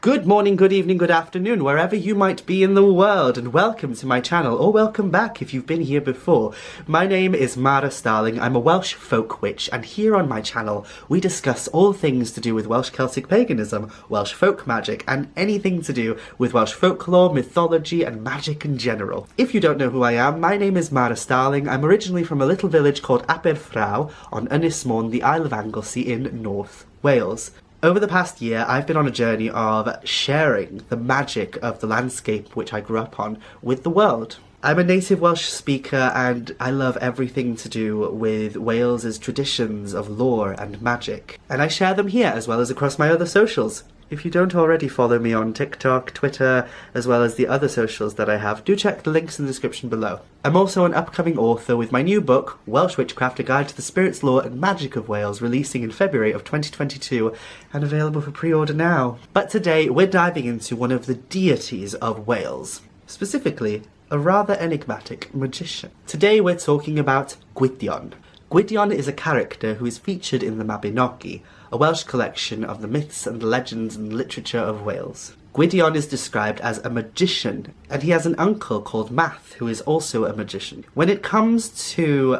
Good morning, good evening, good afternoon, wherever you might be in the world, and welcome to my channel, or welcome back if you've been here before. My name is mhara.starling, I'm a Welsh folk witch, and here on my channel we discuss all things to do with Welsh Celtic paganism, Welsh folk magic, and anything to do with Welsh folklore, mythology, and magic in general. If you don't know who I am, my name is mhara.starling. I'm originally from a little village called Aberfraw on Ynys Môn, the Isle of Anglesey in North Wales. Over the past year, I've been on a journey of sharing the magic of the landscape which I grew up on with the world. I'm a native Welsh speaker and I love everything to do with Wales's traditions of lore and magic. And I share them here as well as across my other socials. If you don't already follow me on TikTok, Twitter, as well as the other socials that I have, do check the links in the description below. I'm also an upcoming author with my new book, Welsh Witchcraft, A Guide to the Spirits, Lore and Magic of Wales, releasing in February of 2022 and available for pre-order now. But today we're diving into one of the deities of Wales, specifically a rather enigmatic magician. Today we're talking about Gwydion. Gwydion is a character who is featured in the Mabinogi, a Welsh collection of the myths and legends and literature of Wales. Gwydion is described as a magician, and he has an uncle called Math, who is also a magician. When it comes to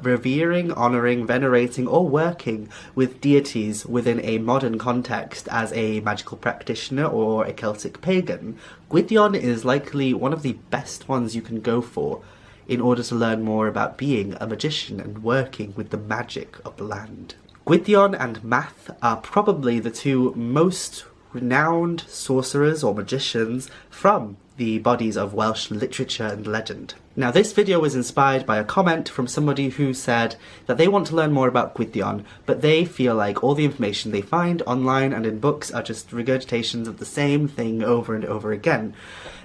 revering, honouring, venerating, or working with deities within a modern context as a magical practitioner or a Celtic pagan, Gwydion is likely one of the best ones you can go for in order to learn more about being a magician and working with the magic of the land. Gwydion and Math are probably the two most renowned sorcerers or magicians from the bodies of Welsh literature and legend. Now, this video was inspired by a comment from somebody who said that they want to learn more about Gwydion, but they feel like all the information they find online and in books are just regurgitations of the same thing over and over again.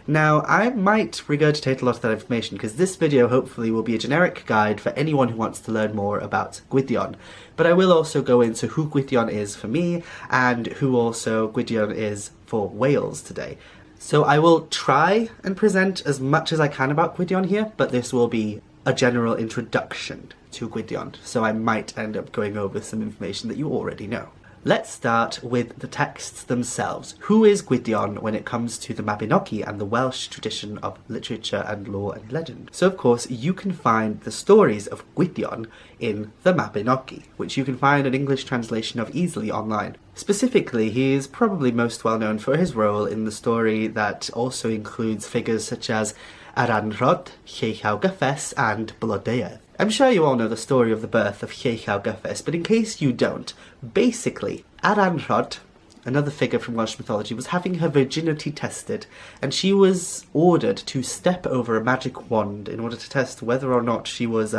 Now, I might regurgitate a lot of that information because this video hopefully will be a generic guide for anyone who wants to learn more about Gwydion. But I will also go into who Gwydion is for me and who also Gwydion is for Wales today. So I will try and present as much as I can about Gwydion here, but this will be a general introduction to Gwydion, so I might end up going over some information that you already know. Let's start with the texts themselves. Who is Gwydion when it comes to the Mabinogi and the Welsh tradition of literature and lore and legend? So of course you can find the stories of Gwydion in the Mabinogi, which you can find an English translation of easily online. Specifically, he is probably most well known for his role in the story that also includes figures such as Aranrhod, Lleu Gyffes and Blodeuedd. I'm sure you all know the story of the birth of Lleu Gyffes, but in case you don't, basically, Aranrhod, another figure from Welsh mythology, was having her virginity tested, and she was ordered to step over a magic wand in order to test whether or not she was,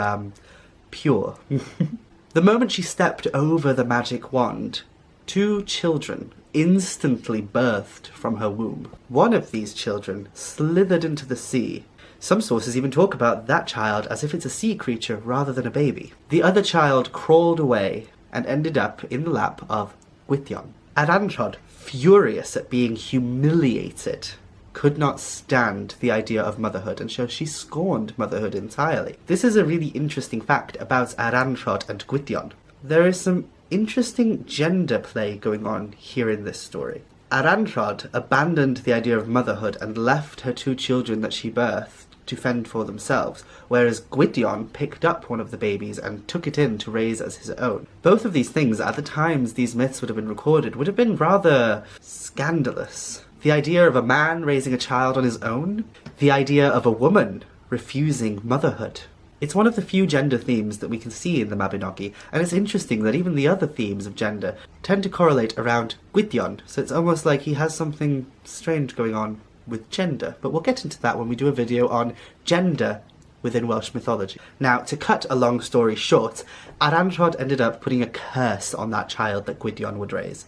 pure. The moment she stepped over the magic wand, 2 children instantly birthed from her womb. One of these children slithered into the sea. Some sources even talk about that child as if it's a sea creature rather than a baby. The other child crawled away and ended up in the lap of Gwydion. Aranrhod, furious at being humiliated, could not stand the idea of motherhood, and so she scorned motherhood entirely. This is a really interesting fact about Aranrhod and Gwydion. There is some interesting gender play going on here in this story. Aranrhod abandoned the idea of motherhood and left her 2 children that she birthed to fend for themselves, whereas Gwydion picked up one of the babies and took it in to raise as his own. Both of these things, at the times these myths would have been recorded, would have been rather scandalous. The idea of a man raising a child on his own, the idea of a woman refusing motherhood. It's one of the few gender themes that we can see in the Mabinogi, and it's interesting that even the other themes of gender tend to correlate around Gwydion, so it's almost like he has something strange going on with gender, but we'll get into that when we do a video on gender within Welsh mythology. Now, to cut a long story short, Aranrhod ended up putting a curse on that child that Gwydion would raise.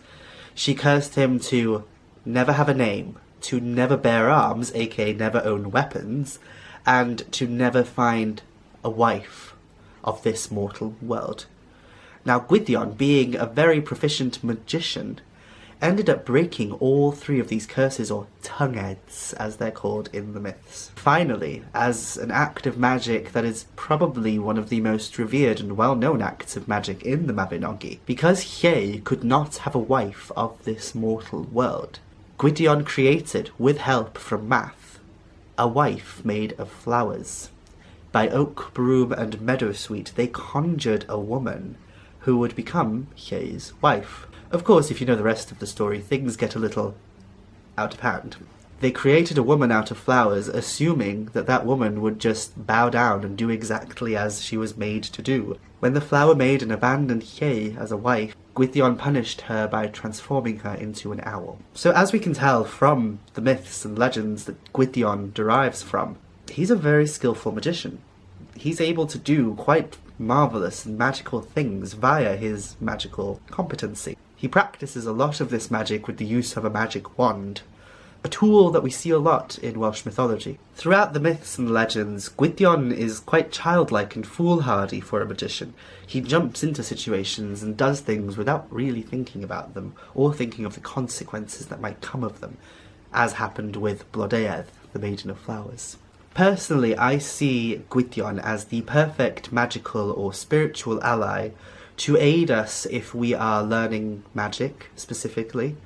She cursed him to never have a name, to never bear arms, aka never own weapons, and to never find a wife of this mortal world. Now, Gwydion, being a very proficient magician, ended up breaking all 3 of these curses, or tongue-heads, as they're called in the myths. Finally, as an act of magic that is probably one of the most revered and well-known acts of magic in the Mabinogi, because Lleu could not have a wife of this mortal world, Gwydion created, with help from Math, a wife made of flowers. By oak, broom, and meadowsweet they conjured a woman who would become Lle's wife. Of course, if you know the rest of the story, things get a little out of hand. They created a woman out of flowers, assuming that that woman would just bow down and do exactly as she was made to do. When the flower maiden abandoned Lle as a wife, Gwydion punished her by transforming her into an owl. So as we can tell from the myths and legends that Gwydion derives from, he's a very skillful magician. He's able to do quite marvellous and magical things via his magical competency. He practices a lot of this magic with the use of a magic wand, a tool that we see a lot in Welsh mythology. Throughout the myths and legends, Gwydion is quite childlike and foolhardy for a magician. He jumps into situations and does things without really thinking about them, or thinking of the consequences that might come of them, as happened with Blodeuedd, the Maiden of Flowers. Personally, I see Gwydion as the perfect magical or spiritual ally to aid us if we are learning magic, specifically,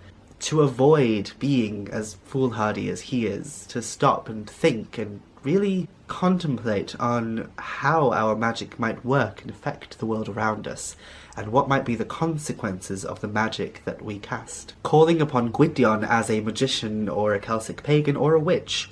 to avoid being as foolhardy as he is, to stop and think and really contemplate on how our magic might work and affect the world around us, and what might be the consequences of the magic that we cast. Calling upon Gwydion as a magician or a Celtic pagan or a witch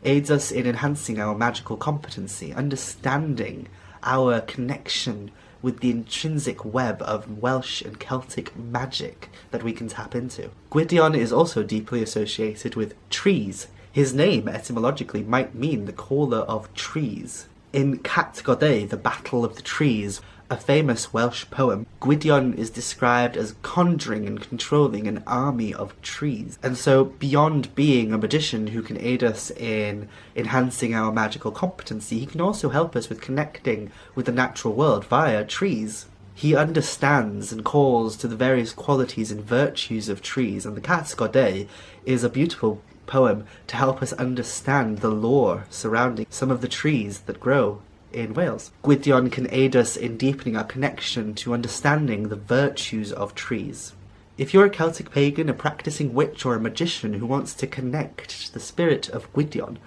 aids us in enhancing our magical competency, understanding our connection with the intrinsic web of Welsh and Celtic magic that we can tap into. Gwydion is also deeply associated with trees. His name, etymologically, might mean the caller of trees. In Cat Godei, the Battle of the Trees, a famous Welsh poem, Gwydion is described as conjuring and controlling an army of trees. And so, beyond being a magician who can aid us in enhancing our magical competency, he can also help us with connecting with the natural world via trees. He understands and calls to the various qualities and virtues of trees, and the Cat Godei is a beautiful poem to help us understand the lore surrounding some of the trees that grow in Wales. Gwydion can aid us in deepening our connection to understanding the virtues of trees. If you're a Celtic pagan, a practicing witch, or a magician who wants to connect to the spirit of Gwydion,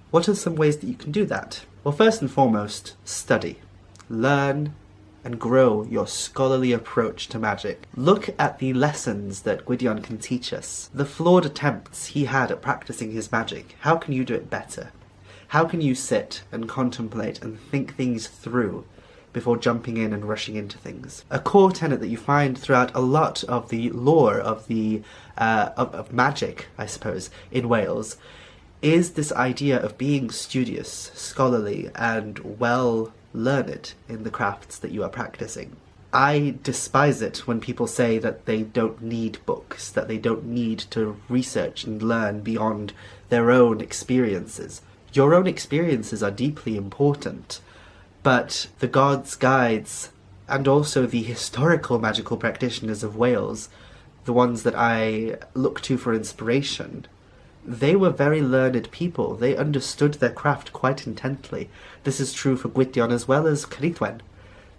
what are some ways that you can do that? Well, first and foremost, study. Learn and grow your scholarly approach to magic. Look at the lessons that Gwydion can teach us, the flawed attempts he had at practicing his magic. How can you do it better? How can you sit and contemplate and think things through before jumping in and rushing into things? A core tenet that you find throughout a lot of the lore of the of magic, I suppose, in Wales, is this idea of being studious, scholarly, and well learned in the crafts that you are practicing. I despise it when people say that they don't need books, that they don't need to research and learn beyond their own experiences. Your own experiences are deeply important, but the gods, guides, and also the historical magical practitioners of Wales, the ones that I look to for inspiration, they were very learned people. They understood their craft quite intently. This is true for Gwydion as well as Cynithwen.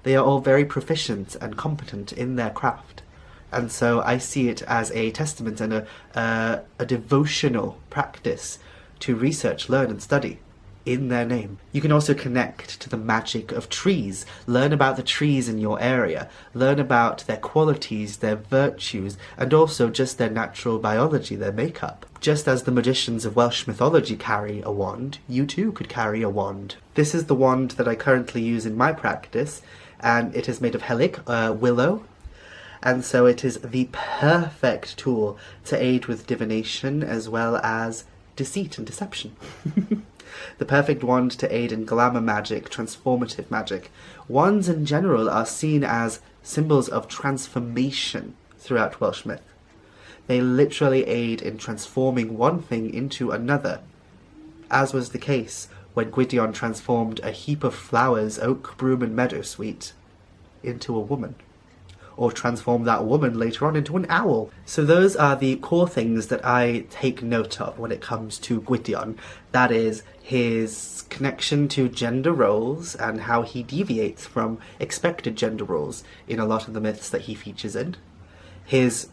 They are all very proficient and competent in their craft. And so I see it as a testament and a devotional practice to research, learn and study in their name. You can also connect to the magic of trees, learn about the trees in your area, learn about their qualities, their virtues, and also just their natural biology, their makeup. Just as the magicians of Welsh mythology carry a wand, you too could carry a wand. This is the wand that I currently use in my practice, and it is made of helig, willow, and so it is the perfect tool to aid with divination as well as deceit and deception. The perfect wand to aid in glamour magic, transformative magic. Wands in general are seen as symbols of transformation throughout Welsh myth. They literally aid in transforming one thing into another, as was the case when Gwydion transformed a heap of flowers, oak, broom and meadowsweet, into a woman. Or transform that woman later on into an owl. So those are the core things that I take note of when it comes to Gwydion. That is his connection to gender roles and how he deviates from expected gender roles in a lot of the myths that he features in. His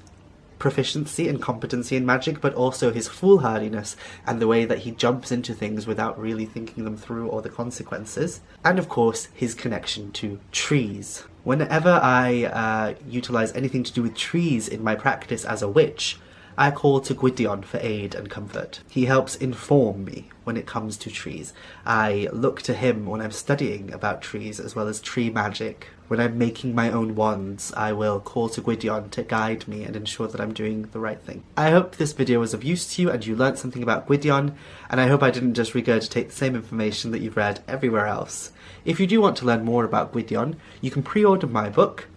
proficiency and competency in magic, but also his foolhardiness and the way that he jumps into things without really thinking them through or the consequences. And of course, his connection to trees. Whenever I utilize anything to do with trees in my practice as a witch, I call to Gwydion for aid and comfort. He helps inform me when it comes to trees. I look to him when I'm studying about trees as well as tree magic. When I'm making my own wands, I will call to Gwydion to guide me and ensure that I'm doing the right thing. I hope this video was of use to you and you learnt something about Gwydion, and I hope I didn't just regurgitate the same information that you've read everywhere else. If you do want to learn more about Gwydion, you can pre-order my book,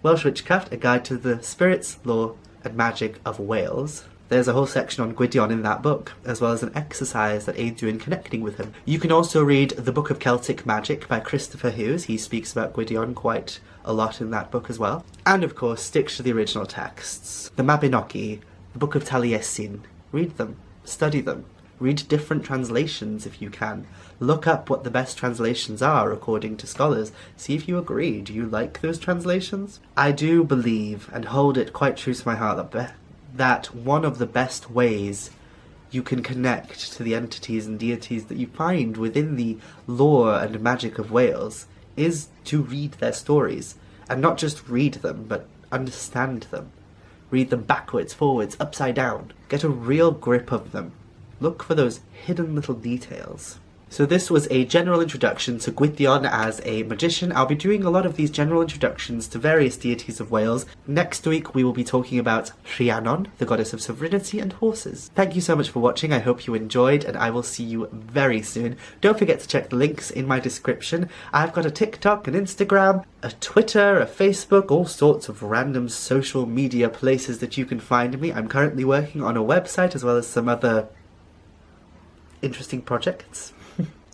Welsh Witchcraft, A Guide to the Spirits, Lore and Magic of Wales. There's a whole section on Gwydion in that book, as well as an exercise that aids you in connecting with him. You can also read The Book of Celtic Magic by Christopher Hughes. He speaks about Gwydion quite a lot in that book as well. And of course, stick to the original texts. The Mabinogi, the Book of Taliesin. Read them, study them. Read different translations if you can. Look up what the best translations are according to scholars. See if you agree. Do you like those translations? I do believe, and hold it quite true to my heart, that one of the best ways you can connect to the entities and deities that you find within the lore and magic of Wales is to read their stories. And not just read them, but understand them. Read them backwards, forwards, upside down. Get a real grip of them. Look for those hidden little details. So this was a general introduction to Gwydion as a magician. I'll be doing a lot of these general introductions to various deities of Wales. Next week we will be talking about Rhiannon, the goddess of sovereignty and horses. Thank you so much for watching. I hope you enjoyed, and I will see you very soon. Don't forget to check the links in my description. I've got a TikTok, an Instagram, a Twitter, a Facebook, all sorts of random social media places that you can find me. I'm currently working on a website as well as some other interesting projects.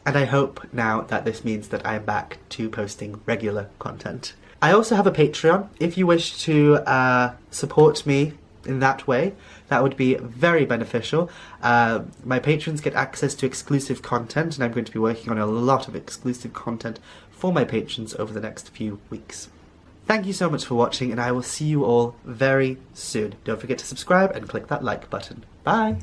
And I hope now that this means that I am back to posting regular content. I also have a Patreon. If you wish to support me in that way, that would be very beneficial. My patrons get access to exclusive content, and I'm going to be working on a lot of exclusive content for my patrons over the next few weeks. Thank you so much for watching, and I will see you all very soon. Don't forget to subscribe and click that like button. Bye!